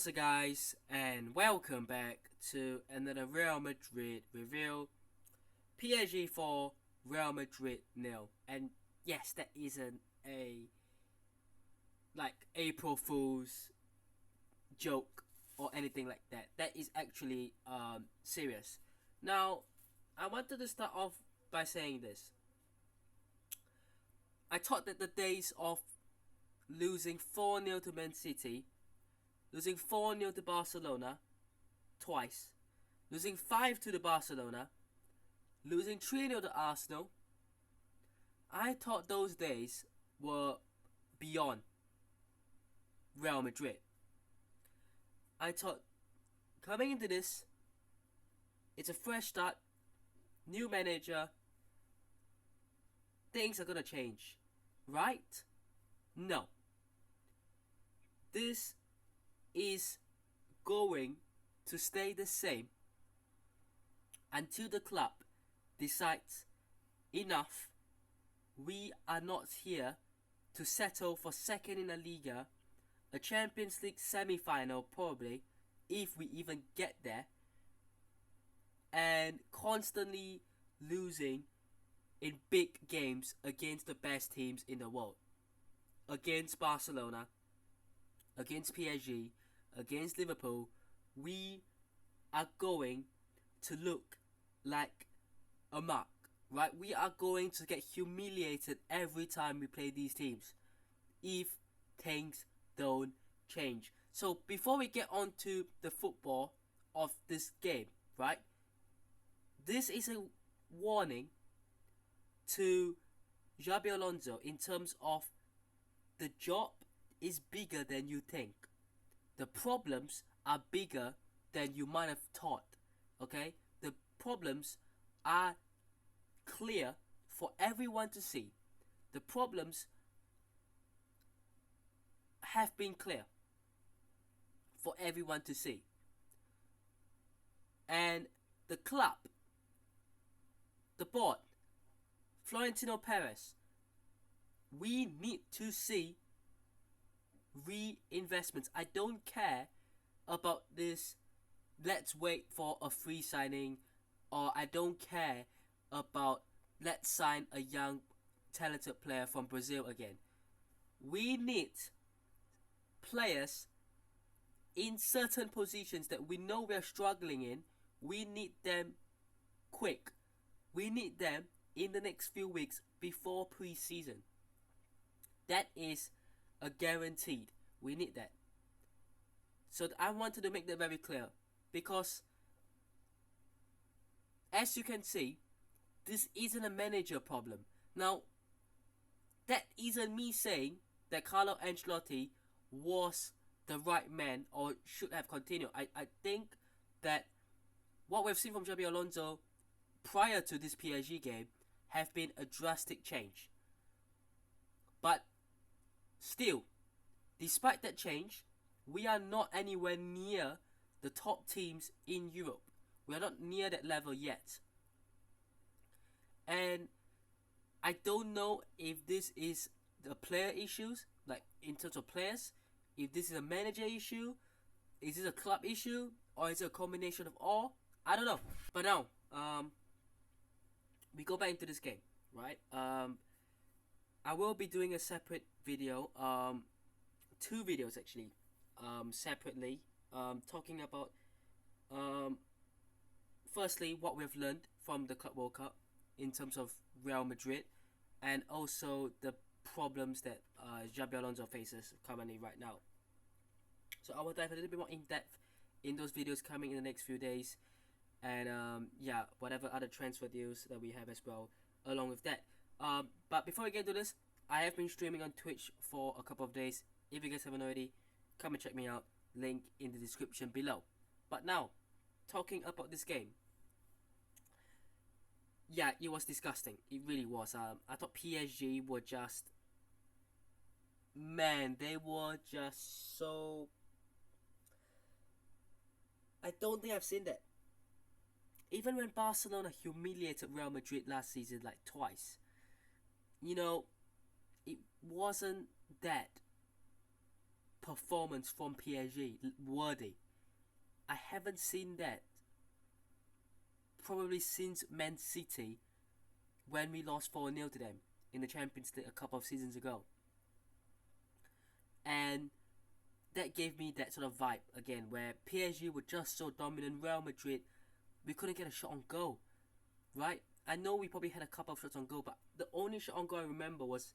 What's up, guys, and welcome back to another Real Madrid review. PSG 4, Real Madrid nil. And yes, that isn't a April Fool's joke or anything like that. That is actually serious. Now, I wanted to start off by saying this. I thought that the days of losing 4-0 to Man City, losing 4-0 to Barcelona twice, losing 5 to the Barcelona, losing 3-0 to Arsenal, I thought those days were beyond Real Madrid. I thought coming into this, it's a fresh start, new manager, things are gonna change, right? No. This is going to stay the same until the club decides enough. We are not here to settle for second in La Liga, a Champions League semi-final probably, if we even get there, and constantly losing in big games against the best teams in the world. Against Barcelona, against PSG, against Liverpool, we are going to look like a mark, right? We are going to get humiliated every time we play these teams if things don't change. So before we get on to the football of this game, right? This is a warning to Xabi Alonso in terms of the job is bigger than you think. The problems are bigger than you might have thought. Okay? The problems are clear for everyone to see. The problems have been clear for everyone to see. And the club, the board, Florentino Perez, we need to see reinvestments. I don't care about this let's wait for a free signing, or I don't care about let's sign a young talented player from Brazil again. We need players in certain positions that we know we're struggling in. We need them quick. We need them in the next few weeks before pre-season. That is a guaranteed. We need that. So I wanted to make that very clear, because as you can see, this isn't a manager problem. Now, that isn't me saying that Carlo Ancelotti was the right man or should have continued. I think that what we've seen from Xabi Alonso prior to this PSG game have been a drastic change. But still, despite that change, we are not anywhere near the top teams in Europe. We are not near that level yet. And I don't know if this is the player issues, like in terms of players, if this is a manager issue, is this a club issue, or is it a combination of all? I don't know. But now, we go back into this game, right? I will be doing a separate video, two videos actually, separately, talking about, firstly, what we've learned from the Club World Cup in terms of Real Madrid, and also the problems that Xabi Alonso faces currently right now. So I will dive a little bit more in depth in those videos coming in the next few days, and whatever other transfer deals that we have as well along with that. But before we get into this, I have been streaming on Twitch for a couple of days. If you guys haven't already, come and check me out. Link in the description below. But now, talking about this game. Yeah, it was disgusting. It really was. I thought PSG were just... Man, they were just so... I don't think I've seen that. Even when Barcelona humiliated Real Madrid last season like twice, you know, it wasn't that performance from PSG worthy. I haven't seen that probably since Man City when we lost 4-0 to them in the Champions League a couple of seasons ago. And that gave me that sort of vibe again, where PSG were just so dominant. Real Madrid, we couldn't get a shot on goal, right? I know we probably had a couple of shots on goal, but the only shot on goal I remember was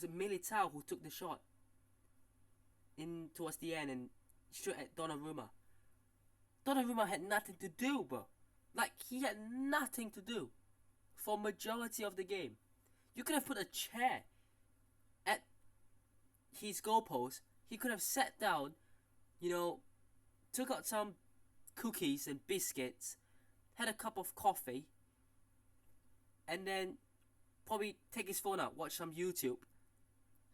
it Militao who took the shot in towards the end and shot at Donnarumma. Donnarumma had nothing to do, bro. Like, he had nothing to do for majority of the game. You could have put a chair at his goalpost. He could have sat down, took out some cookies and biscuits, had a cup of coffee, and then probably take his phone out, watch some YouTube,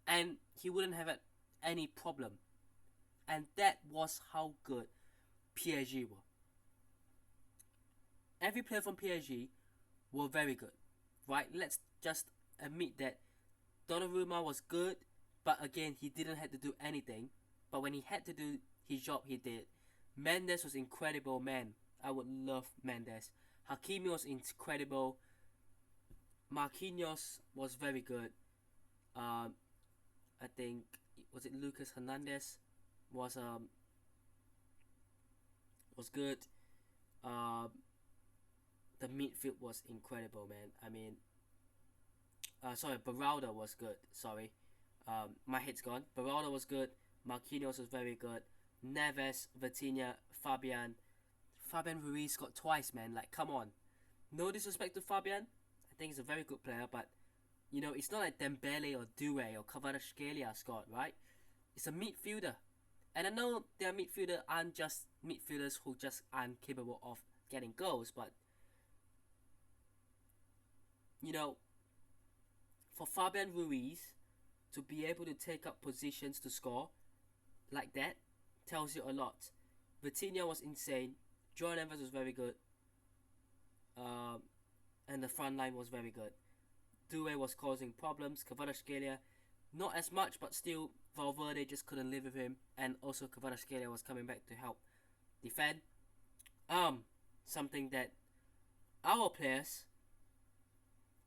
and he wouldn't have had any problem. And that was how good PSG were. Every player from PSG were very good, right? Let's just admit that Donnarumma was good, but again, he didn't have to do anything. But when he had to do his job, he did. Mendes was incredible, man. I would love Mendes. Hakimi was incredible. Marquinhos was very good. I think, was it Lucas Hernandez was good. The midfield was incredible, man. I mean, Beraldo was good. Sorry, my head's gone. Beraldo was good. Marquinhos was very good. Neves, Vitinha, Fabian Ruiz scored twice, man. Like, come on. No disrespect to Fabian. I think he's a very good player, but it's not like Dembele or Doué or Kvaratskhelia scored, right? It's a midfielder. And I know their midfielder aren't just midfielders who just aren't capable of getting goals, but for Fabian Ruiz to be able to take up positions to score like that tells you a lot. Vitinha was insane. Jordan Evans was very good. And the front line was very good. Doué was causing problems. Kvaratskhelia, not as much, but still Valverde just couldn't live with him. And also Kvaratskhelia was coming back to help defend. Something that our players,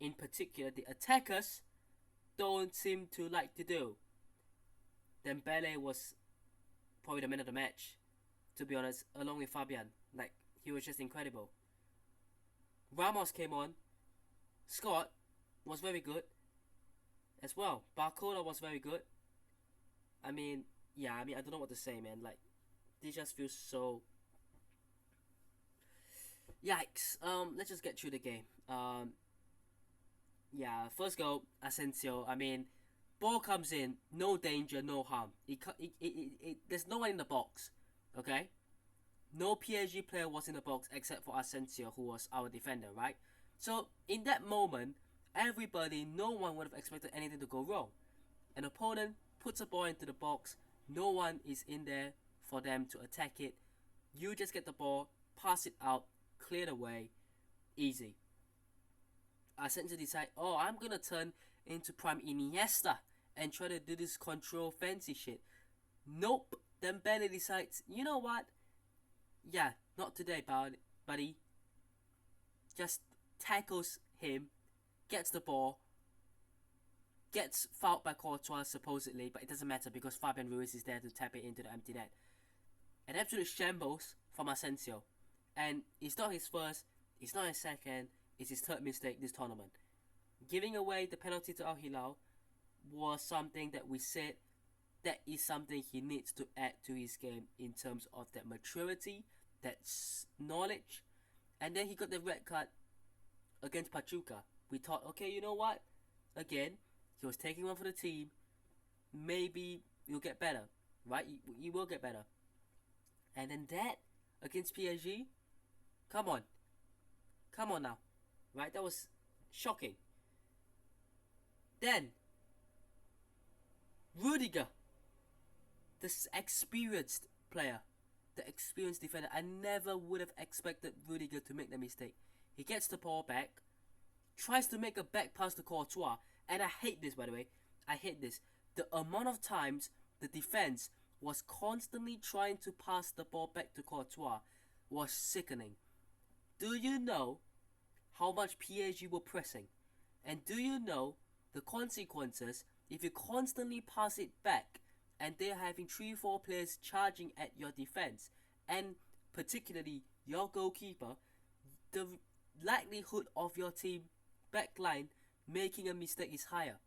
in particular the attackers, don't seem to like to do. Dembele was probably the man of the match, to be honest, along with Fabian. Like, he was just incredible. Ramos came on. Scott was very good as well. Barcola was very good. I don't know what to say, man. Like, this just feels so... Yikes. Let's just get through the game. First goal, Asensio. Ball comes in, no danger, no harm. There's no one in the box, okay? No PSG player was in the box except for Asensio, who was our defender, right? So, in that moment, no one would have expected anything to go wrong. An opponent puts a ball into the box, no one is in there for them to attack it. You just get the ball, pass it out, clear the way, easy. Asensio decide, I'm gonna turn into prime Iniesta and try to do this control fancy shit. Nope. Dembele decides, you know what? Yeah, not today, buddy. Just tackles him, gets the ball, gets fouled by Courtois supposedly, but it doesn't matter because Fabian Ruiz is there to tap it into the empty net. An absolute shambles from Asensio. And it's not his first, it's not his second, it's his third mistake this tournament. Giving away the penalty to Al Hilal was something that we said that is something he needs to add to his game in terms of that maturity, that knowledge. And then he got the red card against Pachuca. We thought, okay, you know what? Again, he was taking one for the team. Maybe you'll get better, right? You will get better. And then that against PSG, come on now, right? That was shocking. Then Rudiger, this experienced player, the experienced defender. I never would have expected Rudiger to make that mistake. He gets the ball back, tries to make a back pass to Courtois, and I hate this, by the way. I hate this. The amount of times the defense was constantly trying to pass the ball back to Courtois was sickening. Do you know how much PSG were pressing? And do you know the consequences if you constantly pass it back and they're having 3-4 players charging at your defense and particularly your goalkeeper? The likelihood of your team backline making a mistake is higher.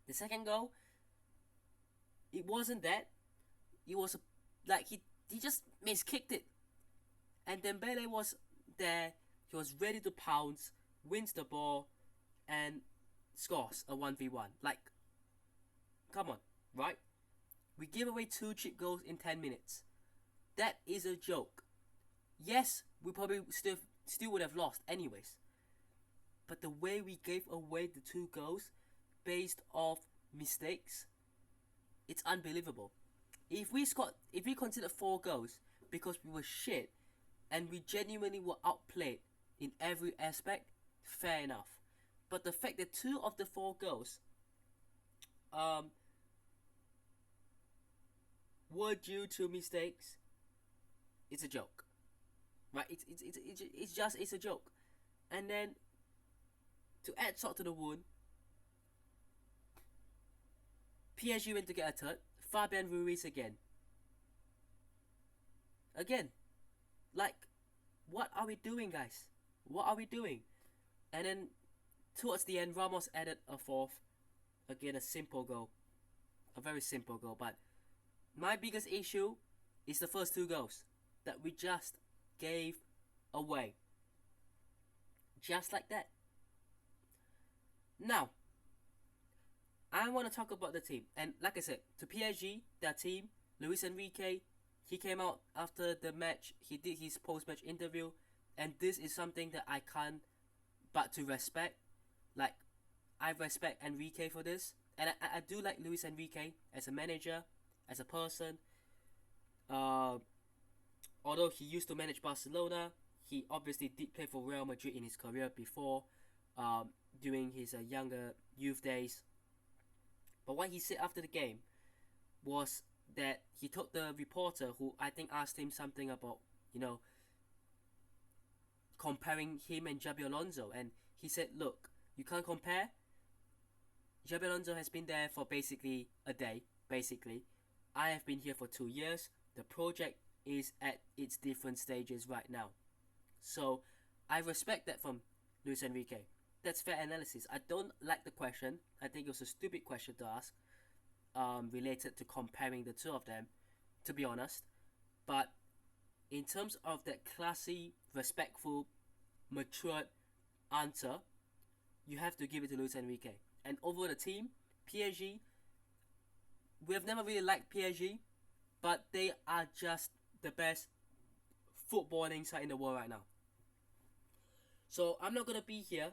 The second goal, it wasn't that. It was like he just miskicked it. And Dembele was there. He was ready to pounce, wins the ball, and scores a 1v1. Like, come on, right? We give away 2 cheap goals in 10 minutes. That is a joke. Yes, we probably still would have lost anyways. But the way we gave away the 2 goals based off mistakes, it's unbelievable. If we considered 4 goals because we were shit and we genuinely were outplayed in every aspect, fair enough. But the fact that 2 of the 4 goals were due to mistakes, it's a joke, right? It's a joke. And then to add salt to the wound, PSG went to get a third. Fabian Ruiz again. Like, what are we doing, guys? What are we doing? And then towards the end, Ramos added a 4th. Again, a simple goal. A very simple goal. But my biggest issue is the first 2 goals that we just gave away. Just like that. Now, I want to talk about the team. And like I said, to PSG, their team, Luis Enrique, he came out after the match. He did his post-match interview. And this is something that I can't but to respect. Like, I respect Enrique for this. And I do like Luis Enrique as a manager, as a person. Although he used to manage Barcelona, he obviously did play for Real Madrid in his career before, during his younger youth days. But what he said after the game was that he told the reporter, who I think asked him something about, comparing him and Xabi Alonso, and he said, look, you can't compare. Xabi Alonso has been there for basically a day, I have been here for 2 years. The project is at its different stages right now. So I respect that from Luis Enrique. That's fair analysis. I don't like the question. I think it was a stupid question to ask, related to comparing the 2 of them, to be honest. But in terms of that classy, respectful, matured answer, you have to give it to Luis Enrique. And over the team, PSG, we have never really liked PSG, but they are just the best footballing side in the world right now. So I'm not going to be here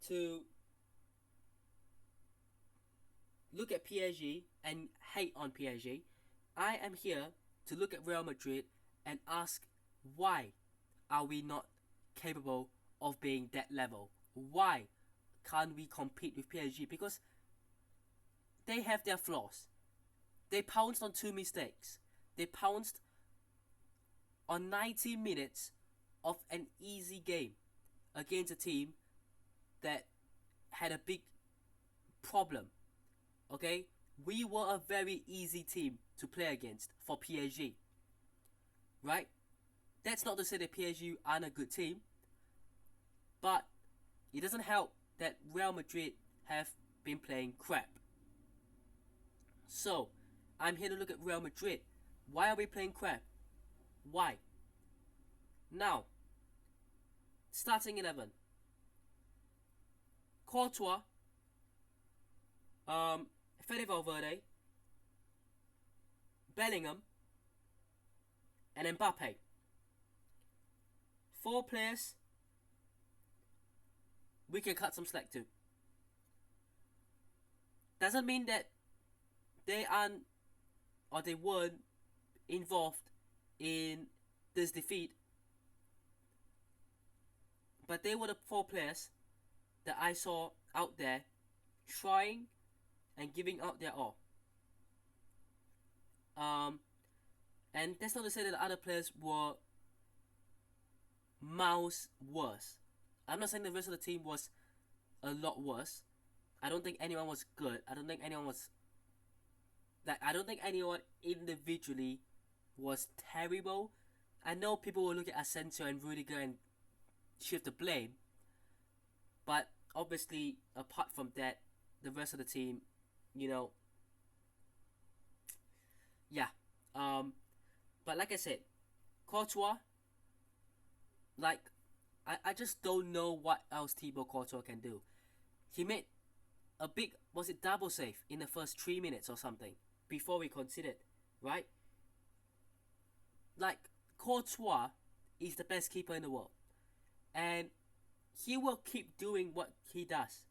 to look at PSG and hate on PSG. I am here to look at Real Madrid and ask, why are we not capable of being that level? Why can't we compete with PSG? Because they have their flaws. They pounced on 2 mistakes. They pounced on 90 minutes of an easy game against a team that had a big problem. Okay? We were a very easy team to play against for PSG. Right? That's not to say that PSG aren't a good team, but it doesn't help that Real Madrid have been playing crap. So, I'm here to look at Real Madrid. Why are we playing crap? Why? Now, starting 11. Courtois, Fede Valverde, Bellingham, and Mbappe. 4 players we can cut some slack to. Doesn't mean that they aren't or they weren't involved in this defeat, but they were the 4 players that I saw out there trying and giving out their all. And that's not to say that the other players were miles worse. I'm not saying the rest of the team was a lot worse. I don't think anyone was good. I don't think anyone was I don't think anyone individually was terrible. I know people will look at Asensio and Rudiger and shift the blame, but obviously, apart from that, the rest of the team, you know, yeah. But like I said, Courtois, like, I just don't know what else Thibaut Courtois can do. He made a big, was it double save in the first 3 minutes or something before we considered, right? Like, Courtois is the best keeper in the world, and he will keep doing what he does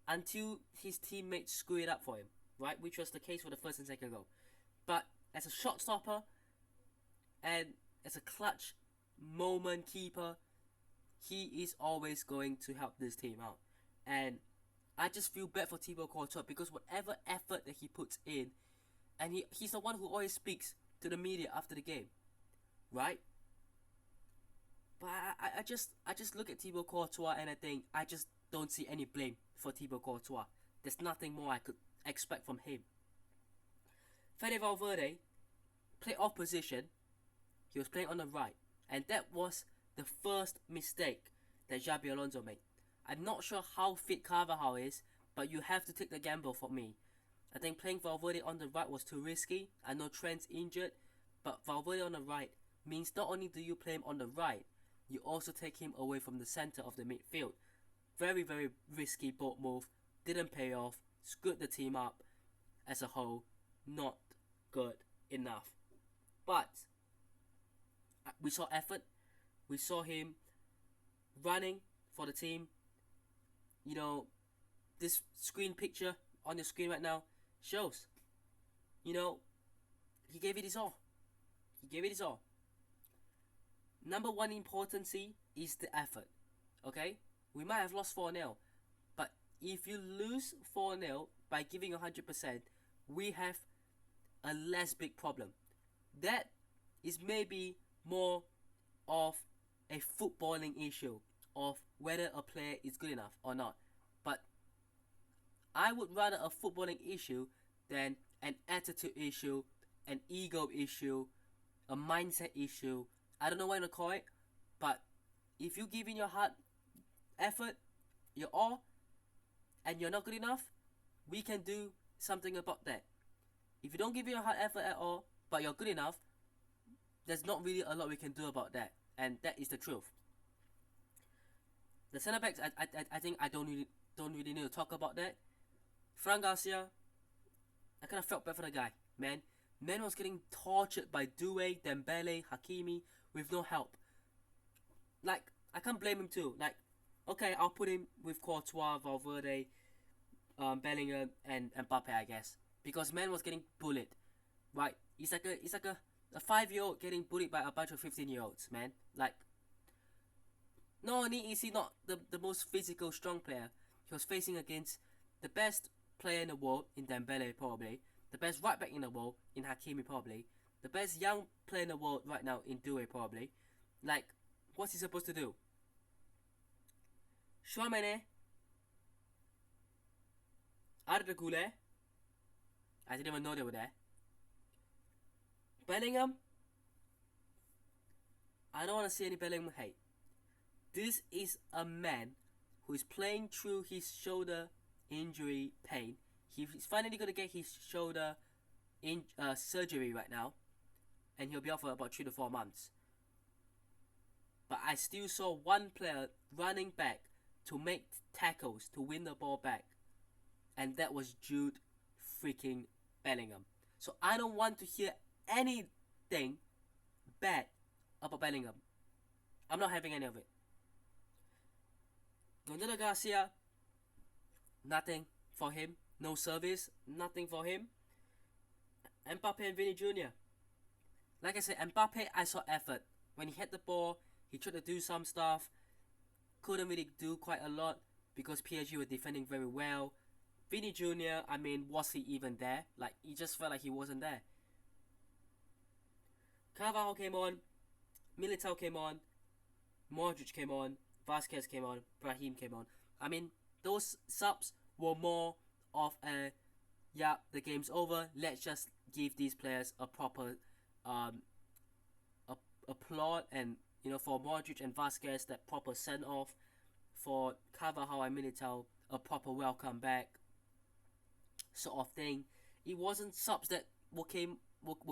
until his teammates screw it up for him, right? Which was the case for the first and second goal. But as a shot stopper and as a clutch moment keeper, he is always going to help this team out. And I just feel bad for Thibaut Courtois because whatever effort that he puts in, and he's the one who always speaks to the media after the game, right? But I just look at Thibaut Courtois and I think I just don't see any blame for Thibaut Courtois. There's nothing more I could expect from him. Fede Valverde played off position. He was playing on the right, and that was the first mistake that Xabi Alonso made. I'm not sure how fit Carvajal is, but you have to take the gamble for me. I think playing Valverde on the right was too risky. I know Trent's injured, but Valverde on the right means not only do you play him on the right, you also take him away from the center of the midfield. Very, very risky bold move. Didn't pay off. Screwed the team up as a whole. Not good enough. But we saw effort. We saw him running for the team. You know, this screen picture on the screen right now shows. You know, he gave it his all. He gave it his all. Number one importance is the effort. Okay? We might have lost 4-0. But if you lose 4-0 by giving 100%, we have a less big problem. That is maybe more of a footballing issue of whether a player is good enough or not. But I would rather a footballing issue than an attitude issue, an ego issue, a mindset issue. I don't know what to call it, but if you give in your heart, effort, your all, and you're not good enough, we can do something about that. If you don't give your heart effort at all, but you're good enough, there's not really a lot we can do about that, and that is the truth. The centre backs, I think I don't really need to talk about that. Fran Garcia, I kind of felt bad for the guy, man. Man was getting tortured by Doué, Dembele, Hakimi with no help. Like, I can't blame him too. Like, okay, I'll put him with Courtois, Valverde, Bellingham, and Mbappe, I guess, because man was getting bullied, right? He's like a 5-year-old getting bullied by a bunch of 15-year-olds, man. Like, not only is he not the most physical, strong player, he was facing against the best player in the world in Dembele, probably the best right back in the world in Hakimi, probably the best young player in the world right now in Doué, probably. Like, what's he supposed to do? Chouameni, Arda Güler, I didn't even know they were there. Bellingham, I don't want to see any Bellingham hate. This is a man who is playing through his shoulder injury pain. He's finally going to get his shoulder surgery right now, and he'll be out for about 3 to 4 months. But I still saw one player running back to make tackles to win the ball back, and that was Jude freaking Bellingham. So I don't want to hear anything bad about Bellingham. I'm not having any of it. Gonzalo Garcia, nothing for him. No service, nothing for him. Mbappe and Vinny Jr. Like I said, Mbappe, I saw effort. When he had the ball, he tried to do some stuff. Couldn't really do quite a lot because PSG were defending very well. Vinny Jr., I mean, was he even there? Like, he just felt like he wasn't there. Carvalho came on, Militao came on, Modric came on, Vasquez came on, Brahim came on. I mean, those subs were more of a, yeah, the game's over. Let's just give these players a proper um, applaud, and for Modric and Vasquez, that proper send off. For Carvajal and Militao, a proper welcome back sort of thing. It wasn't subs that were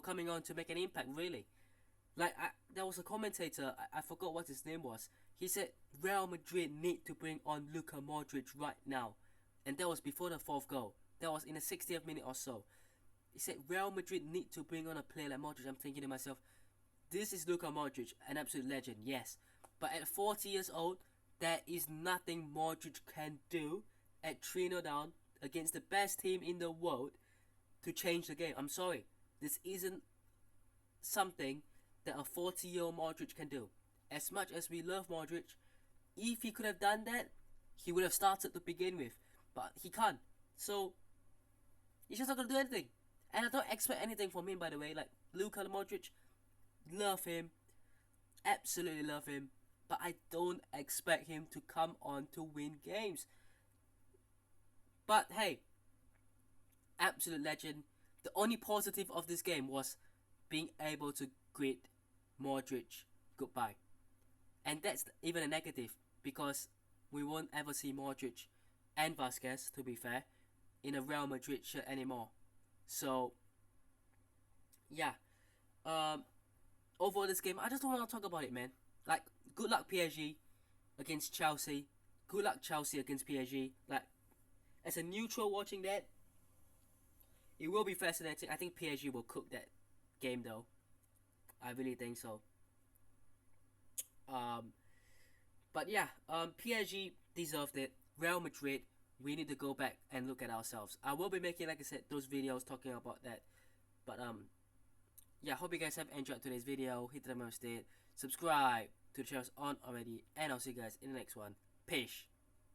coming on to make an impact, really. Like, there was a commentator, I forgot what his name was. He said Real Madrid need to bring on Luka Modric right now, and that was before the fourth goal. That was in the 60th minute or so. He said Real Madrid need to bring on a player like Modric. I'm thinking to myself, this is Luka Modric, an absolute legend, yes. But at 40 years old, there is nothing Modric can do at 3-0 down against the best team in the world to change the game. I'm sorry. This isn't something that a 40-year-old Modric can do. As much as we love Modric, if he could have done that, he would have started to begin with. But he can't. So, he's just not going to do anything. And I don't expect anything from him, by the way. Like, Luka Modric, love him. Absolutely love him. But I don't expect him to come on to win games. But hey, absolute legend. The only positive of this game was being able to greet Modric goodbye. And that's even a negative, because we won't ever see Modric and Vasquez, to be fair, in a Real Madrid shirt anymore. So, yeah. Overall, this game, I just don't want to talk about it, man. Like, good luck PSG against Chelsea. Good luck Chelsea against PSG. Like, as a neutral watching that, it will be fascinating. I think PSG will cook that game, though. I really think so. But yeah, PSG deserved it. Real Madrid, we need to go back and look at ourselves. I will be making, like I said, those videos talking about that. But yeah, hope you guys have enjoyed today's video. Hit the thumbs up, subscribe to the channel on already, and I'll see you guys in the next one. Peace.